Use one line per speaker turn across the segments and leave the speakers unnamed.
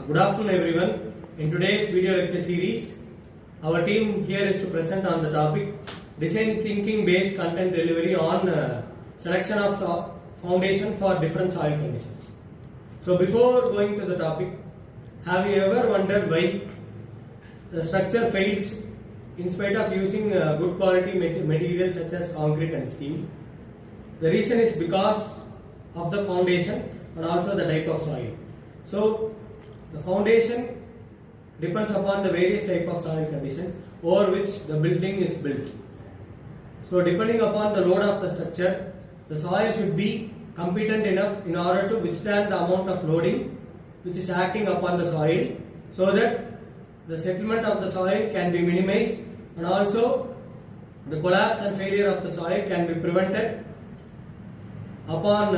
Good afternoon everyone. In today's video lecture series, our team here is to present on the topic design thinking based content delivery on selection of foundation for different soil conditions. So before going to the topic, have you ever wondered why the structure fails in spite of using good quality materials such as concrete and steel? The reason is because of the foundation and also the type of soil. So the foundation depends upon the various type of soil conditions over which the building is built. So depending upon the load of the structure, the soil should be competent enough in order to withstand the amount of loading which is acting upon the soil, so that the settlement of the soil can be minimized and also the collapse and failure of the soil can be prevented upon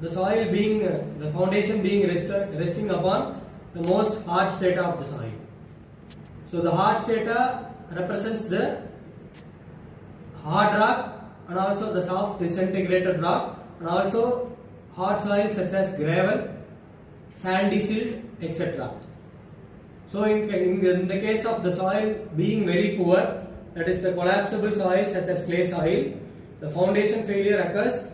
the soil being, the foundation being resting upon the most hard strata of the soil. So the hard strata represents the hard rock and also the soft disintegrated rock and also hard soil such as gravel, sandy silt, etc. So in the case of the soil being very poor, that is the collapsible soil such as clay soil, the foundation failure occurs.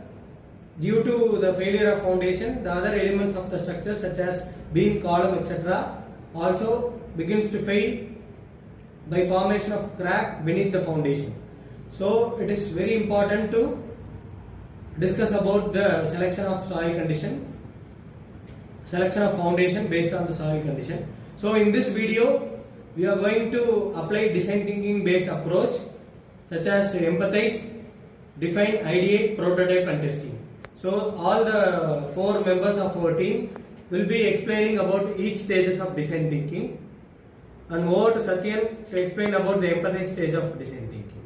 Due to the failure of foundation, the other elements of the structure such as beam, column, etc. also begins to fail by formation of crack beneath the foundation. So it is very important to discuss about the selection of soil condition, selection of foundation based on the soil condition. So in this video, we are going to apply design thinking based approach such as empathize, define, ideate, prototype and testing. So all the 4 members of our team will be explaining about each stages of design thinking, and over to Satyam to explain about the empathize stage of design thinking.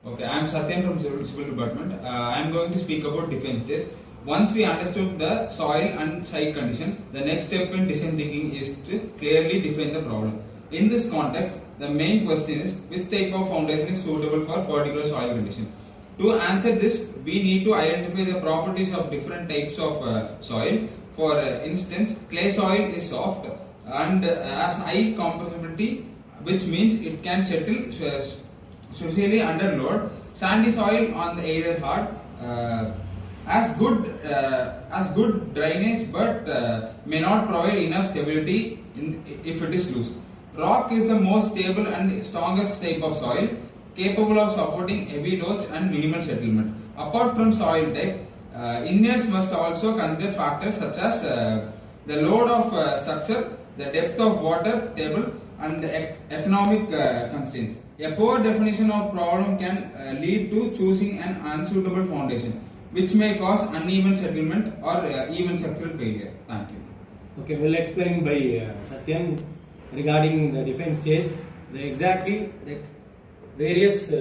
Okay, I am Satyam from Civil Department. I am going to speak about define stage. Once we understood the soil and site condition, the next step in design thinking is to clearly define the problem. In this context, the main question is which type of foundation is suitable for particular soil condition. To answer this, we need to identify the properties of different types of soil. For instance, clay soil is soft and has high compressibility, which means it can settle socially under load. Sandy soil, on the other hand, has good drainage but may not provide enough stability if it is loose. Rock is the most stable and strongest type of soil, capable of supporting heavy loads and minimal settlement. Apart from soil type, engineers must also consider factors such as the load of structure, the depth of water table, and the economic constraints. A poor definition of problem can lead to choosing an unsuitable foundation, which may cause uneven settlement or even structural failure. Thank you.
Okay, we'll explain by Satyam regarding the define stage, the various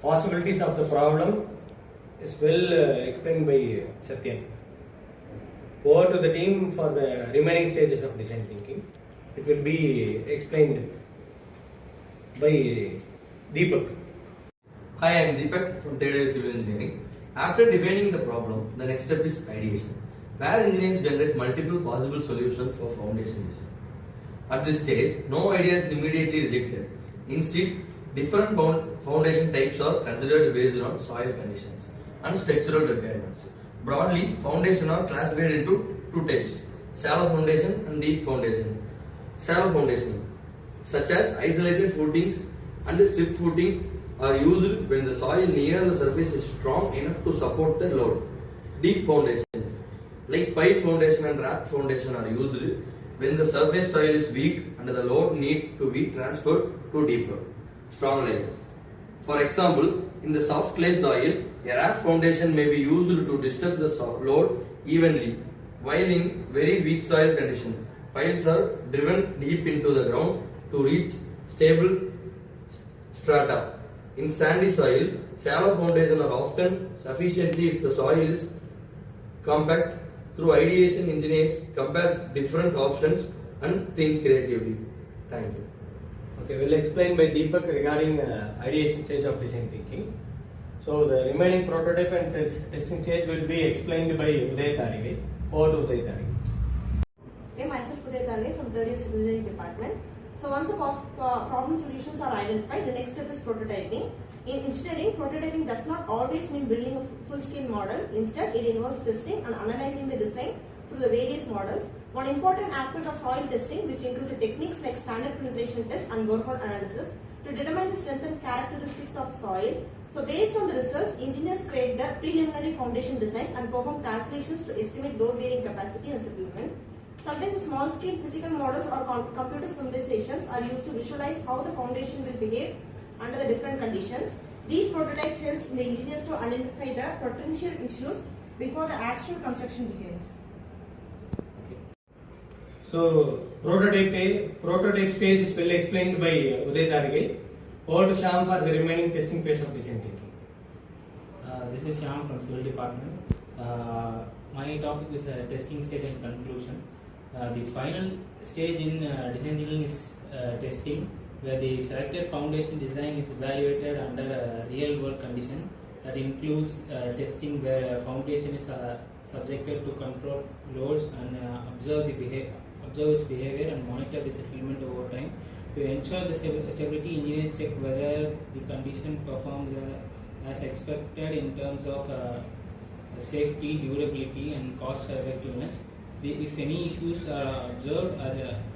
possibilities of the problem is well explained by Satyam. Over to the team for the remaining stages of design thinking. It will be explained by Deepak.
Hi, I am Deepak from third year Civil Engineering. After defining the problem, the next step is ideation, where engineers generate multiple possible solutions for foundation design. At this stage, no idea is immediately rejected. Instead, different foundation types are considered based on soil conditions and structural requirements. Broadly, foundation are classified into 2 types: shallow foundation and deep foundation. Shallow foundation, such as isolated footings and strip footing, are used when the soil near the surface is strong enough to support the load. Deep foundation, like pipe foundation and raft foundation, are used when the surface soil is weak and the load need to be transferred to deeper, strong layers. For example, in the soft clay soil, a raft foundation may be used to disturb the load evenly, while in very weak soil condition, piles are driven deep into the ground to reach stable strata. In sandy soil, shallow foundations are often sufficient if the soil is compact. Through ideation, engineers compare different options and think creatively. Thank you.
Okay, we'll explain by Deepak regarding ideation stage of design thinking. So the remaining prototype and testing stage will be explained by Ideate. Over to Ideate.
Okay, myself Ideate from 3rd year civil engineering department. So once the problem solutions are identified, the next step is prototyping. In engineering, prototyping does not always mean building a full-scale model. Instead, it involves testing and analyzing the design through the various models. One important aspect of soil testing, which includes the techniques like standard penetration test and borehole analysis, to determine the strength and characteristics of soil. So based on the results, engineers create the preliminary foundation designs and perform calculations to estimate load bearing capacity and settlement. Sometimes the small-scale physical models or computer simulations are used to visualize how the foundation will behave under the different conditions. These prototypes help the engineers to identify the potential issues before the actual construction begins.
So prototype stage is well explained by Ideate. Over to Shyam for the remaining testing phase of design thinking.
This is Shyam from Civil Department. My topic is testing stage and conclusion. The final stage in design thinking is testing, where the selected foundation design is evaluated under real world condition. That includes testing where a foundation is subjected to control loads and observe its behavior and monitor the settlement over time. To ensure the stability, engineers check whether the condition performs as expected in terms of safety, durability and cost effectiveness. If any issues are observed,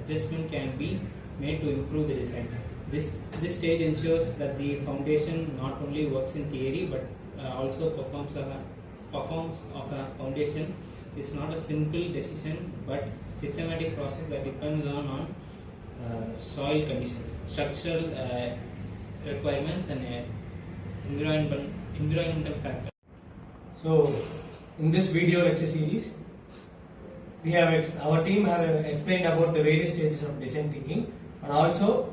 adjustment can be made to improve the design. This stage ensures that the foundation not only works in theory but also performs of a foundation. It's not a simple decision but systematic process that depends on soil conditions, structural requirements and environmental factors.
So in this video lecture series, our team have explained about the various stages of design thinking and also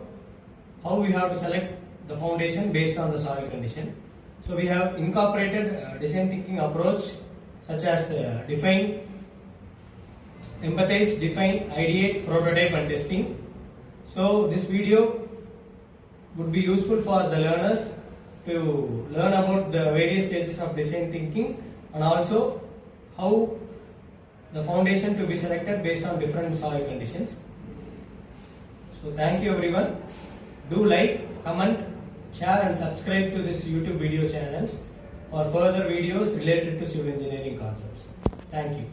how we have to select the foundation based on the soil condition. So we have incorporated design thinking approach such as define, empathize, define, ideate, prototype and testing. So this video would be useful for the learners to learn about the various stages of design thinking and also how the foundation to be selected based on different soil conditions. So thank you everyone. Do like, comment, share and subscribe to this YouTube video channels for further videos related to civil engineering concepts. Thank you.